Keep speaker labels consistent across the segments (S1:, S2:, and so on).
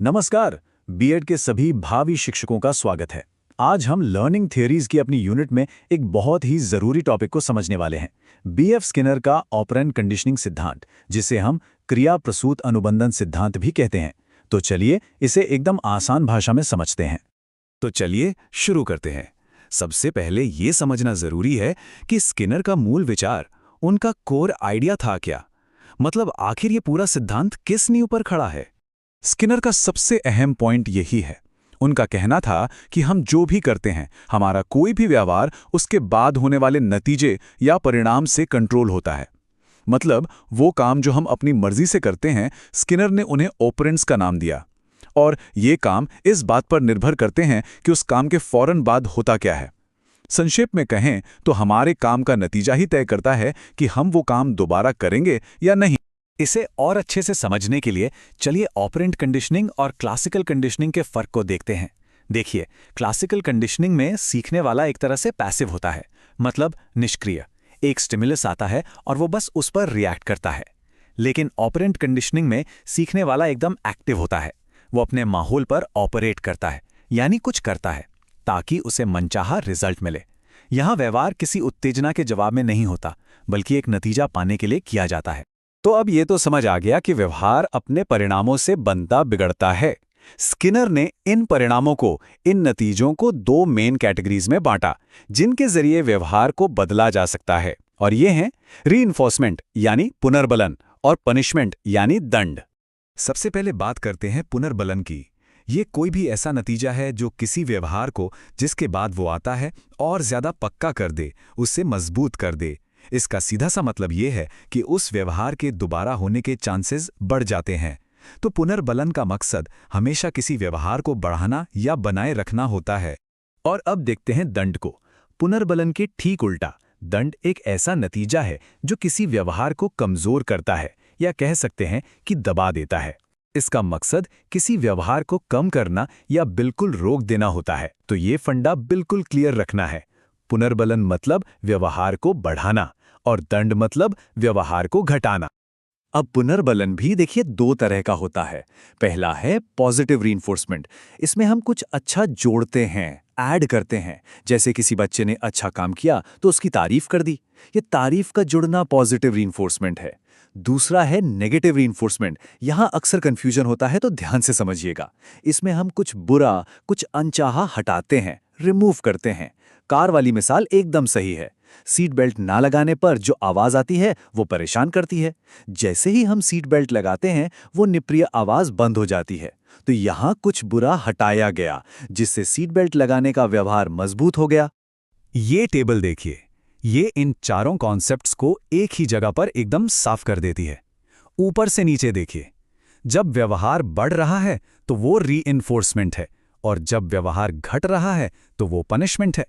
S1: नमस्कार। बीएड के सभी भावी शिक्षकों का स्वागत है। आज हम लर्निंग थियरीज की अपनी यूनिट में एक बहुत ही जरूरी टॉपिक को समझने वाले हैं। बीएफ स्किनर का ऑपरेंट कंडीशनिंग सिद्धांत, जिसे हम क्रिया प्रसूत अनुबंधन सिद्धांत भी कहते हैं। तो चलिए इसे एकदम आसान भाषा में समझते हैं।
S2: तो चलिए शुरू करते हैं। सबसे पहले ये समझना जरूरी है कि स्किनर का मूल विचार, उनका कोर आइडिया था क्या। मतलब आखिर ये पूरा सिद्धांत किस नींव पर खड़ा है।
S1: स्किनर का सबसे अहम पॉइंट यही है। उनका कहना था कि हम जो भी करते हैं, हमारा कोई भी व्यवहार उसके बाद होने वाले नतीजे या परिणाम से कंट्रोल होता है। मतलब वो काम जो हम अपनी मर्जी से करते हैं, स्किनर ने उन्हें ऑपरेंट्स का नाम दिया। और ये काम इस बात पर निर्भर करते हैं कि उस काम के फौरन बाद होता क्या है। संक्षेप में कहें तो हमारे काम का नतीजा ही तय करता है कि हम वो काम दोबारा करेंगे या नहीं।
S2: इसे और अच्छे से समझने के लिए चलिए ऑपरेंट कंडीशनिंग और क्लासिकल कंडीशनिंग के फर्क को देखते हैं। देखिए, क्लासिकल कंडीशनिंग में सीखने वाला एक तरह से पैसिव होता है, मतलब निष्क्रिय। एक स्टिमुलस आता है और वो बस उस पर रिएक्ट करता है। लेकिन ऑपरेंट कंडीशनिंग में सीखने वाला एकदम एक्टिव होता है। वो अपने माहौल पर ऑपरेट करता है, यानी कुछ करता है ताकि उसे मनचाहा रिजल्ट मिले। यहाँ व्यवहार किसी उत्तेजना के जवाब में नहीं होता, बल्कि एक नतीजा पाने के लिए किया जाता है।
S1: तो अब ये तो समझ आ गया कि व्यवहार अपने परिणामों से बनता बिगड़ता है। स्किनर ने इन परिणामों को, इन नतीजों को दो मेन कैटेगरीज में बांटा, जिनके जरिए व्यवहार को बदला जा सकता है। और ये हैं रीइंफोर्समेंट यानी पुनर्बलन और पनिशमेंट यानी दंड।
S2: सबसे पहले बात करते हैं पुनर्बलन की। ये कोई भी ऐसा नतीजा है जो किसी व्यवहार को, जिसके बाद वो आता है, और ज्यादा पक्का कर दे, उससे मजबूत कर दे। इसका सीधा सा मतलब ये है कि उस व्यवहार के दोबारा होने के चांसेस बढ़ जाते हैं। तो पुनर्बलन का मकसद हमेशा किसी व्यवहार को बढ़ाना या बनाए रखना होता है। और अब देखते हैं दंड को। पुनर्बलन के ठीक उल्टा, दंड एक ऐसा नतीजा है जो किसी व्यवहार को कमजोर करता है, या कह सकते हैं कि दबा देता है। इसका मकसद किसी व्यवहार को कम करना या बिल्कुल रोक देना होता है। तो ये फंडा बिल्कुल क्लियर रखना है। पुनर्बलन मतलब व्यवहार को बढ़ाना और दंड मतलब व्यवहार को घटाना। अब पुनर्बलन भी देखिए दो तरह का होता है। पहला है पॉजिटिव रीइंफोर्समेंट। इसमें हम कुछ अच्छा जोड़ते हैं, ऐड करते हैं। जैसे किसी बच्चे ने अच्छा काम किया तो उसकी तारीफ कर दी। ये तारीफ का जुड़ना पॉजिटिव रीइंफोर्समेंट है। दूसरा है नेगेटिव रीइंफोर्समेंट। यहां अक्सर कंफ्यूजन होता है, तो ध्यान से समझिएगा। इसमें हम कुछ बुरा, कुछ अनचाहा हटाते हैं, रिमूव करते हैं। कार वाली मिसाल एकदम सही है। सीट बेल्ट ना लगाने पर जो आवाज आती है वो परेशान करती है। जैसे ही हम सीट बेल्ट लगाते हैं, वो निप्रिय आवाज बंद हो जाती है। तो यहां कुछ बुरा हटाया गया, जिससे सीट बेल्ट लगाने का व्यवहार मजबूत हो गया।
S1: ये टेबल देखिए, ये इन चारों कॉन्सेप्ट्स को एक ही जगह पर एकदम साफ कर देती है। ऊपर से नीचे देखिए, जब व्यवहार बढ़ रहा है तो वो रीइंफोर्समेंट है, और जब व्यवहार घट रहा है तो वो पनिशमेंट है।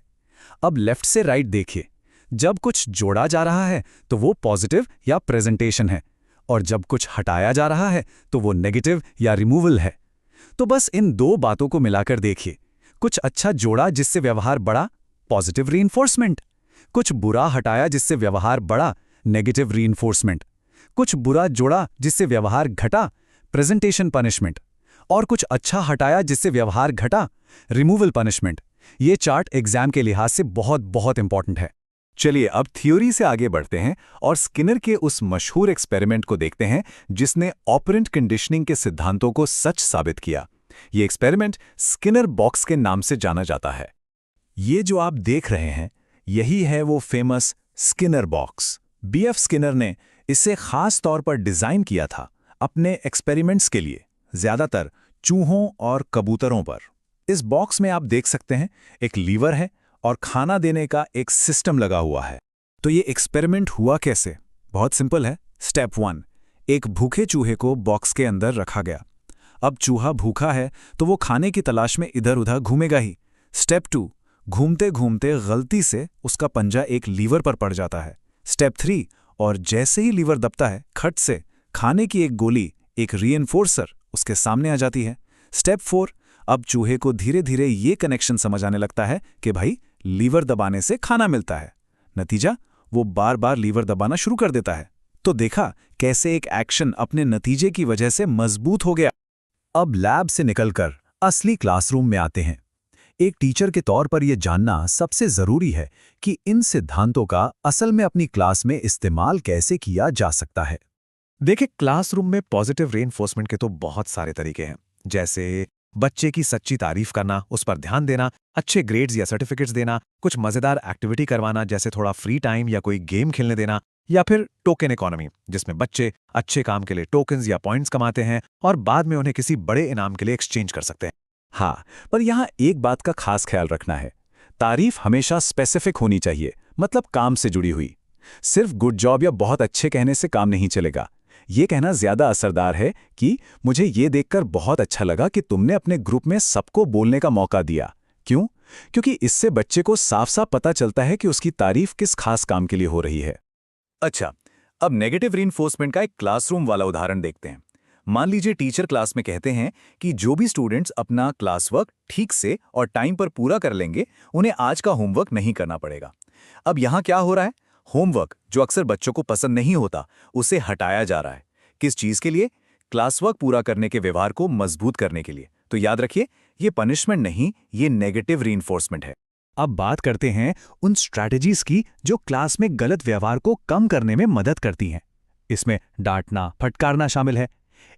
S1: अब लेफ्ट से राइट देखिए, जब कुछ जोड़ा जा रहा है तो वो पॉजिटिव या प्रेजेंटेशन है, और जब कुछ हटाया जा रहा है तो वो नेगेटिव या रिमूवल है। तो बस इन दो बातों को मिलाकर देखिए। कुछ अच्छा जोड़ा जिससे व्यवहार बढ़ा, पॉजिटिव रीइंफोर्समेंट। कुछ बुरा हटाया जिससे व्यवहार बढ़ा, नेगेटिव रीइंफोर्समेंट। कुछ बुरा जोड़ा जिससे व्यवहार घटा, प्रेजेंटेशन पनिशमेंट। और कुछ अच्छा हटाया जिससे व्यवहार घटा, रिमूवल पनिशमेंट। ये चार्ट एग्जाम के लिहाज से बहुत बहुत इंपॉर्टेंट है। चलिए अब थ्योरी से आगे बढ़ते हैं और स्किनर के उस मशहूर एक्सपेरिमेंट को देखते हैं जिसने ऑपरेंट कंडीशनिंग के सिद्धांतों को सच साबित किया। ये एक्सपेरिमेंट स्किनर बॉक्स के नाम से जाना जाता है। ये जो आप देख रहे हैं, यही है वो famous Skinner box. BF Skinner ने इसे खास तौर पर डिजाइन किया था अपने एक्सपेरिमेंट्स के लिए, ज्यादातर चूहों और कबूतरों पर। इस बॉक्स में आप देख सकते हैं एक लीवर है और खाना देने का एक सिस्टम लगा हुआ है। तो ये एक्सपेरिमेंट हुआ कैसे? बहुत सिंपल है। स्टेप 1, एक भूखे चूहे को बॉक्स के अंदर रखा गया। अब चूहा भूखा है तो वो खाने की तलाश में इधर उधर घूमेगा ही। स्टेप 2, घूमते घूमते गलती से उसका पंजा एक लीवर पर पड़ जाता है। स्टेप 3, और जैसे ही लीवर दबता है, खट से खाने की एक गोली, एक रीइंफोर्सर उसके सामने आ जाती है। स्टेप 4, अब चूहे को धीरे धीरे ये कनेक्शन समझ आने लगता है कि भाई लीवर दबाने से खाना मिलता है। नतीजा, वो बार बार लीवर दबाना शुरू कर देता है। तो देखा कैसे एक एक्शन अपने नतीजे की वजह से मजबूत हो गया। अब लैब से निकलकर असली क्लासरूम में आते हैं। एक टीचर के तौर पर यह जानना सबसे जरूरी है कि इन सिद्धांतों का असल में अपनी क्लास में इस्तेमाल कैसे किया जा सकता है।
S2: देखिए, क्लासरूम में पॉजिटिव रेनफोर्समेंट के तो बहुत सारे तरीके हैं, जैसे बच्चे की सच्ची तारीफ करना, उस पर ध्यान देना, अच्छे ग्रेड्स या सर्टिफिकेट्स देना, कुछ मजेदार एक्टिविटी करवाना जैसे थोड़ा फ्री टाइम या कोई गेम खेलने देना, या फिर टोकन इकोनॉमी जिसमें बच्चे अच्छे काम के लिए टोकन्स या पॉइंट्स कमाते हैं और बाद में उन्हें किसी बड़े इनाम के लिए एक्सचेंज कर सकते हैं।
S1: हाँ, पर यहाँ एक बात का खास ख्याल रखना है। तारीफ हमेशा स्पेसिफिक होनी चाहिए, मतलब काम से जुड़ी हुई। सिर्फ गुड जॉब या बहुत अच्छे कहने से काम नहीं चलेगा। ये कहना ज्यादा असरदार है कि मुझे ये देखकर बहुत अच्छा लगा कि तुमने अपने ग्रुप में सबको बोलने का मौका दिया। क्यों? क्योंकि इससे बच्चे को साफ साफ पता चलता है कि उसकी तारीफ किस खास काम के लिए हो रही है।
S2: अच्छा, अब नेगेटिव रीइंफोर्समेंट का एक क्लासरूम वाला उदाहरण देखते हैं। मान लीजिए टीचर क्लास में कहते हैं कि जो भी स्टूडेंट्स अपना क्लास वर्क ठीक से और टाइम पर पूरा कर लेंगे, उन्हें आज का होमवर्क नहीं करना पड़ेगा। अब यहाँ क्या हो रहा है? होमवर्क, जो अक्सर बच्चों को पसंद नहीं होता, उसे हटाया जा रहा है। किस चीज के लिए? क्लास वर्क पूरा करने के व्यवहार को मजबूत करने के लिए। तो याद रखिए, ये पनिशमेंट नहीं, ये नेगेटिव रीइंफोर्समेंट है।
S1: अब बात करते हैं उन स्ट्रैटेजीज की जो क्लास में गलत व्यवहार को कम करने में मदद करती हैं। इसमें डांटना, फटकारना शामिल है।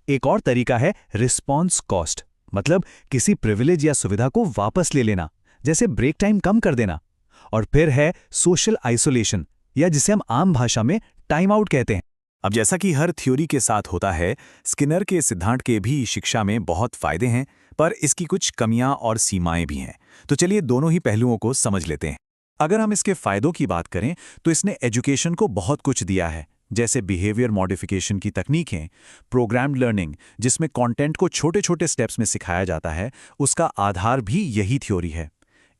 S1: एक और तरीका है रिस्पॉन्स कॉस्ट, मतलब किसी प्रिविलेज या सुविधा को वापस ले लेना, जैसे ब्रेक टाइम कम कर देना। और फिर है सोशल आइसोलेशन, या जिसे हम आम भाषा में टाइम आउट कहते हैं।
S2: अब जैसा कि हर थ्योरी के साथ होता है, स्किनर के सिद्धांत के भी शिक्षा में बहुत फायदे हैं, पर इसकी कुछ कमियां और सीमाएं भी हैं। तो चलिए दोनों ही पहलुओं को समझ लेते हैं। अगर हम इसके फायदों की बात करें तो इसने एजुकेशन को बहुत कुछ दिया है, जैसे बिहेवियर मॉडिफिकेशन की तकनीकें, प्रोग्राम्ड लर्निंग जिसमें कंटेंट को छोटे छोटे स्टेप्स में सिखाया जाता है, उसका आधार भी यही थ्योरी है।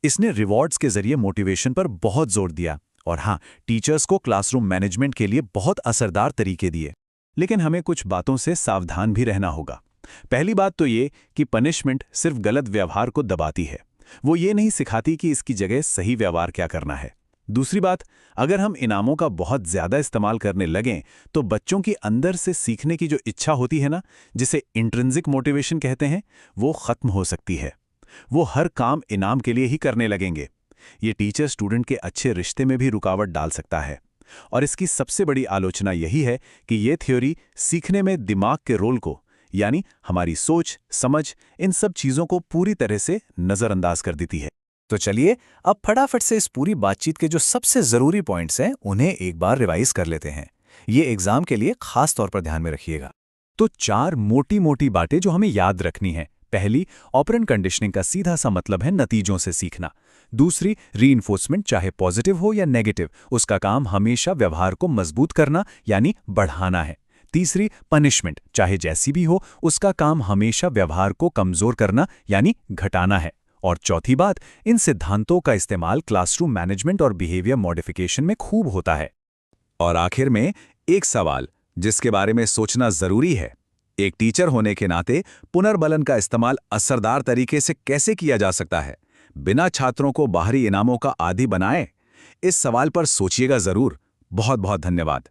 S2: इसने रिवॉर्ड्स के जरिए मोटिवेशन पर बहुत जोर दिया, और हाँ, टीचर्स को क्लासरूम मैनेजमेंट के लिए बहुत असरदार तरीके दिए। लेकिन हमें कुछ बातों से सावधान भी रहना होगा। पहली बात तो ये कि पनिशमेंट सिर्फ गलत व्यवहार को दबाती है, वो ये नहीं सिखाती कि इसकी जगह सही व्यवहार क्या करना है। दूसरी बात, अगर हम इनामों का बहुत ज्यादा इस्तेमाल करने लगें तो बच्चों की अंदर से सीखने की जो इच्छा होती है ना, जिसे इंट्रिंसिक मोटिवेशन कहते हैं, वो खत्म हो सकती है। वो हर काम इनाम के लिए ही करने लगेंगे। ये टीचर स्टूडेंट के अच्छे रिश्ते में भी रुकावट डाल सकता है। और इसकी सबसे बड़ी आलोचना यही है कि ये थ्योरी सीखने में दिमाग के रोल को, यानी हमारी सोच, समझ, इन सब चीजों को पूरी तरह से नजरअंदाज कर देती है। तो चलिए अब फटाफट से इस पूरी बातचीत के जो सबसे जरूरी पॉइंट्स हैं उन्हें एक बार रिवाइज कर लेते हैं। ये एग्जाम के लिए खास तौर पर ध्यान में रखिएगा।
S1: तो 4 मोटी मोटी बातें जो हमें याद रखनी है। पहली, ऑपरेंट कंडीशनिंग का सीधा सा मतलब है नतीजों से सीखना। दूसरी, रीइंफोर्समेंट चाहे पॉजिटिव हो या नेगेटिव, उसका काम हमेशा व्यवहार को मजबूत करना यानी बढ़ाना है। तीसरी, पनिशमेंट चाहे जैसी भी हो, उसका काम हमेशा व्यवहार को कमजोर करना यानी घटाना है। और चौथी बात, इन सिद्धांतों का इस्तेमाल क्लासरूम मैनेजमेंट और बिहेवियर मॉडिफिकेशन में खूब होता है।
S2: और आखिर में एक सवाल जिसके बारे में सोचना जरूरी है। एक टीचर होने के नाते पुनर्बलन का इस्तेमाल असरदार तरीके से कैसे किया जा सकता है, बिना छात्रों को बाहरी इनामों का आदी बनाए? इस सवाल पर सोचिएगा जरूर। बहुत बहुत धन्यवाद।